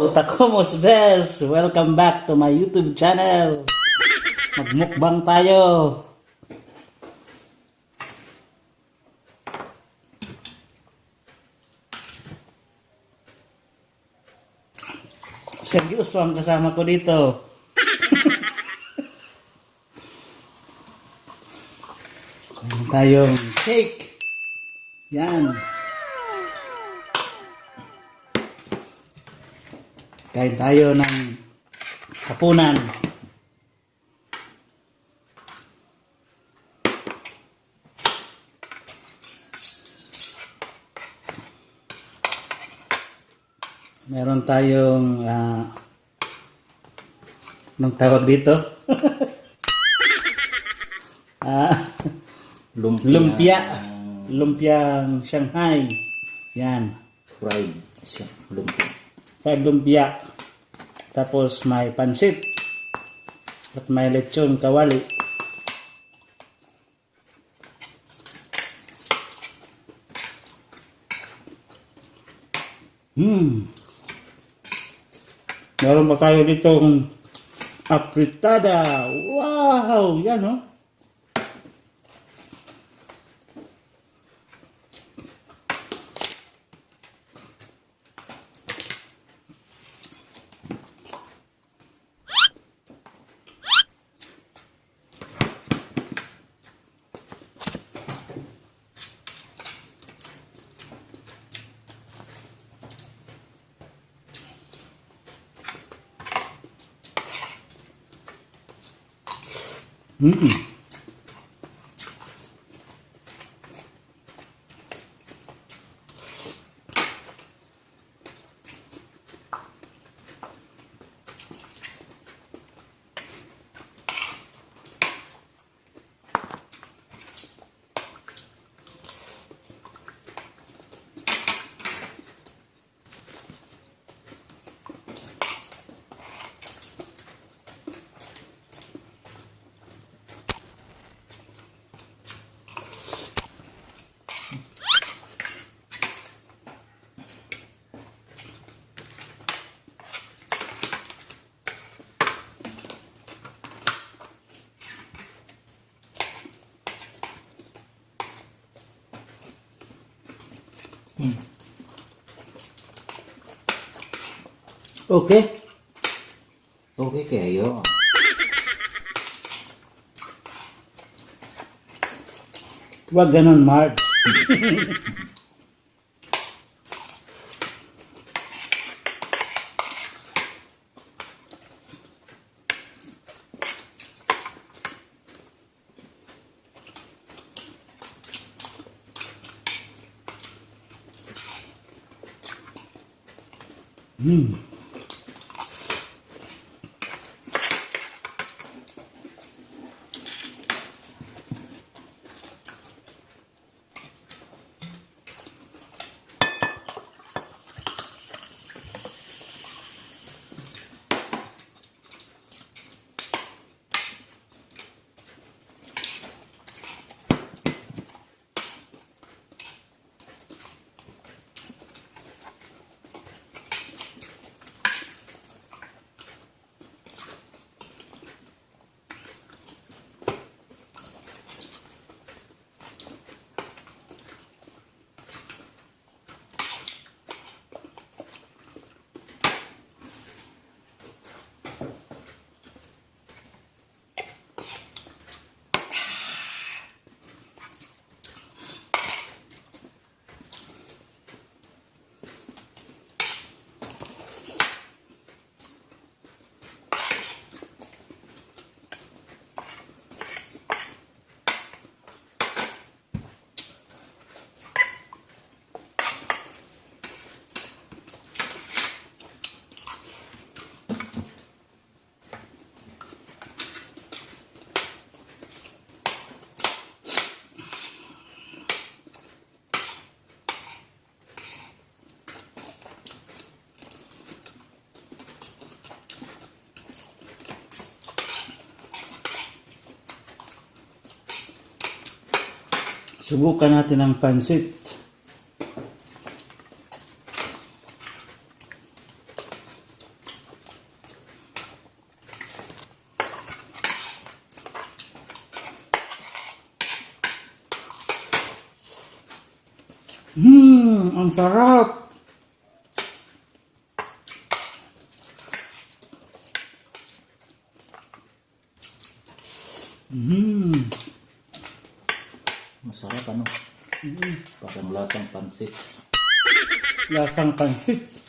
Otakomos Best! Welcome back to my YouTube channel! Magmukbang tayo! Seryoso ang kasama ko dito. Kain tayong cake. Yan. Kain tayo ng hapunan. Meron tayong anong tawag dito? Lumpia. Lumpiang Shanghai. Yan. Fried lumpia. Fried lumpia. Tapos may pansit. At may lechon kawali. Meron pa tayo ditong apritada. Wow! Yan oh. Okay. Okay kayo. Huwag ganun, Mark. Subukan natin ang pansit. Ang sarap. Masarap ano. Parang lasang pansit. Lasang pansit.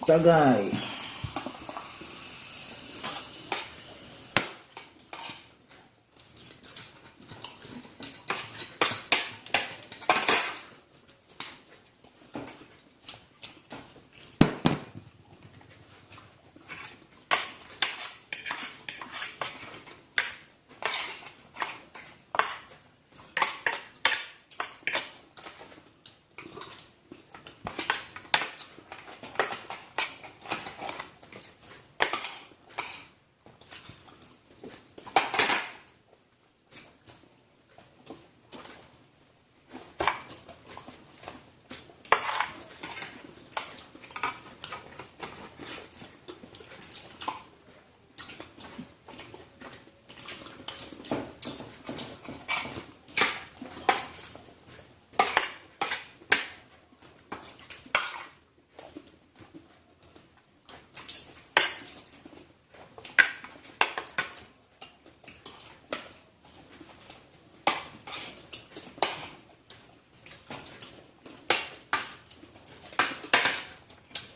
Tagay.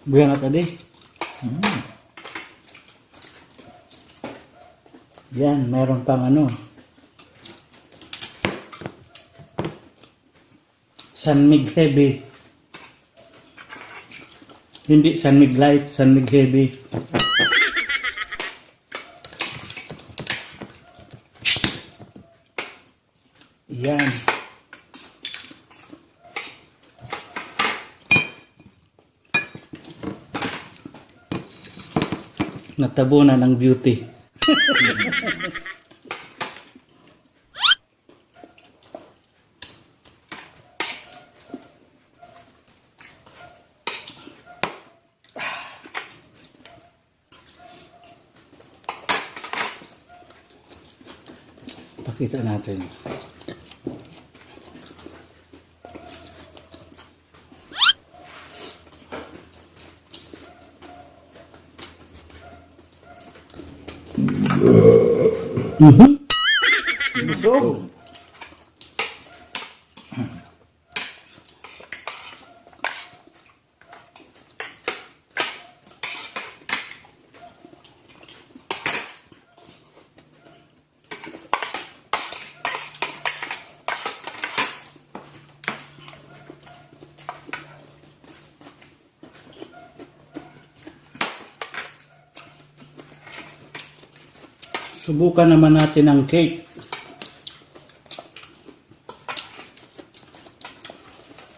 Buyan nga tadi. Yan, meron pang ano. San Mig Heavy. Hindi San Mig Light, San Mig Heavy. Yan. Natabunan ng beauty. Pakita natin. Busog. Subukan naman natin ang cake.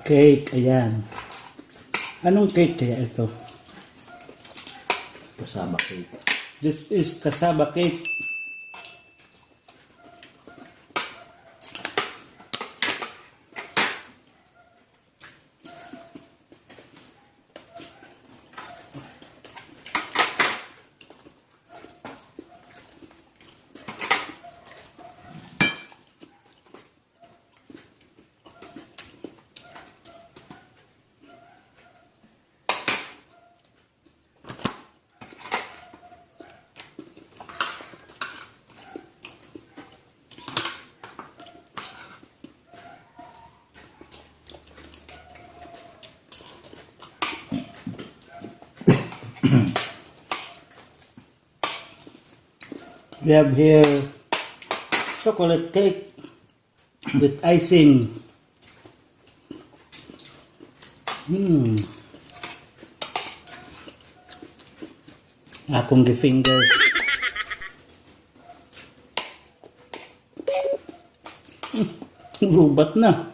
Cake, ayan. Anong cake kaya ito? Kasama cake. This is cassava cake. We have here chocolate cake with icing. Akong fingers. Rubat na.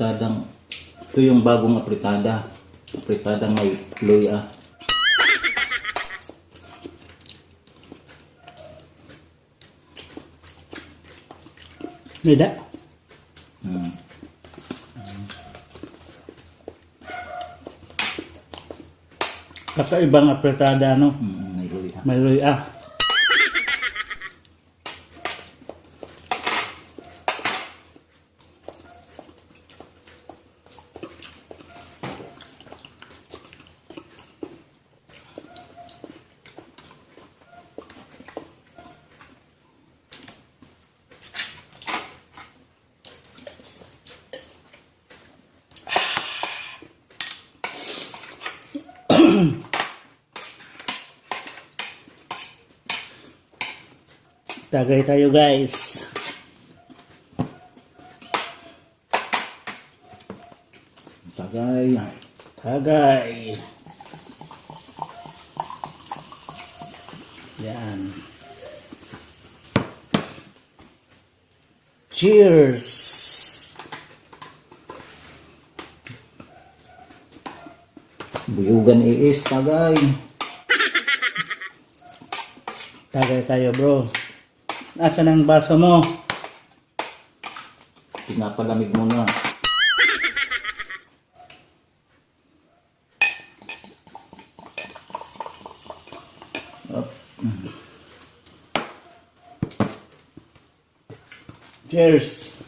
Apritadang, ito yung bagong apritada. Apritadang may luya. Beda. Kakaibang apretada, no? May luya. May luya. Tagay tayo, guys. Tagay. Tagay. Yan. Cheers. Buyugan iis, tagay. Tagay tayo, bro. Nasaan ang baso mo? Pinapalamig mo na. Up. Cheers.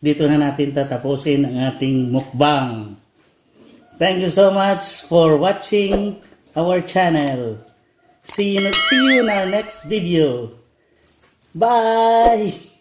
Dito na natin tatapusin ang ating mukbang. Thank you so much for watching our channel. See you in our next video. Bye!